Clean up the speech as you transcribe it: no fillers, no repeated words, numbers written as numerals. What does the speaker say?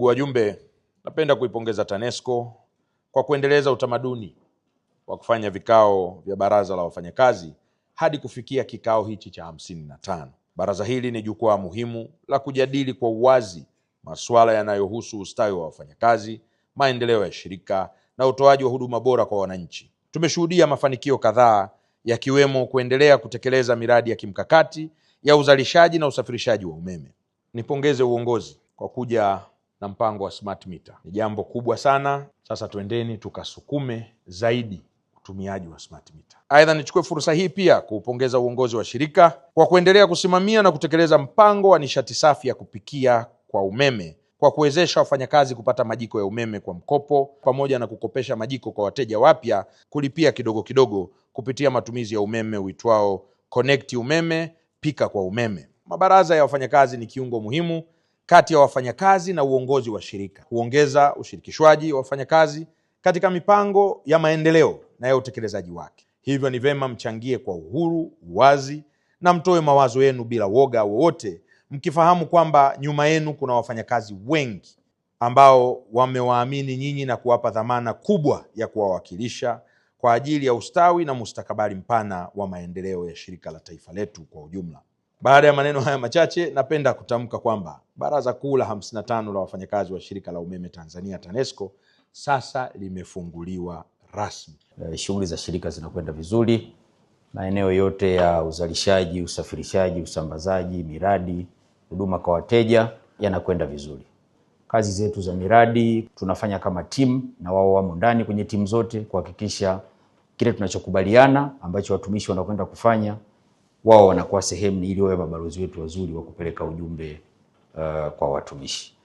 Ndugu wajumbe, napenda kuipongeza TANESCO kwa kuendeleza utamaduni wa kufanya vikao vya baraza la wafanyakazi hadi kufikia kikao hichi cha 55. Baraza hili ni jukwaa muhimu la kujadili kwa uwazi masuala yanayohusu ustawi wa wafanyakazi, maendeleo ya shirika na utoaji wa huduma bora kwa wananchi. Tumeshuhudia mafanikio kadhaa yakiwemo kuendelea kutekeleza miradi ya kimkakati ya uzalishaji na usafirishaji wa umeme. Nipongeze uongozi kwa kuja na mpango wa smart meter. Ni jambo kubwa sana. Sasa twendeni tukasukume zaidi utumiaji wa smart meter. Aidha, nichukue fursa hii pia kuupongeza uongozi wa shirika kwa kuendelea kusimamia na kutekeleza mpango wa nishati safi ya kupikia kwa umeme kwa kuwezesha wafanyakazi kupata majiko ya umeme kwa mkopo pamoja na kukopesha majiko kwa wateja wapya kulipia kidogo kidogo kupitia matumizi ya umeme uitwao Connect Umeme, Pika kwa Umeme. Mabaraza ya wafanyakazi ni kiungo muhimu kati ya wafanyakazi na uongozi wa shirika. Huongeza ushirikishwaji wa wafanyakazi katika mipango ya maendeleo na ya utekelezaji wake. Hivyo ni vema mchangie kwa uhuru, uwazi na mtoe mawazo yenu bila woga wowote, mkifahamu kwamba nyuma yenu kuna wafanyakazi wengi ambao wamewaamini nyinyi na kuwapa dhamana kubwa ya kuwawakilisha kwa ajili ya ustawi na mustakabali mpana wa maendeleo ya shirika la taifa letu kwa ujumla. Baada ya maneno haya machache, napenda kutamka kwamba Baraza Kuu la 55 la wafanyakazi wa Shirika la Umeme Tanzania TANESCO sasa limefunguliwa rasmi. Shughuli za shirika zinakwenda vizuri. Maeneo yote ya uzalishaji, usafirishaji, usambazaji, miradi, huduma kwa wateja yanakwenda vizuri. Kazi zetu za miradi tunafanya kama timu na wao wamo ndani kwenye timu zote kuhakikisha kile tunachokubaliana ambacho watumishi wanakwenda kufanya wao wanakuwa sehemu ili wawe mabalozi wetu wazuri wa kupeleka ujumbe kwa watumishi.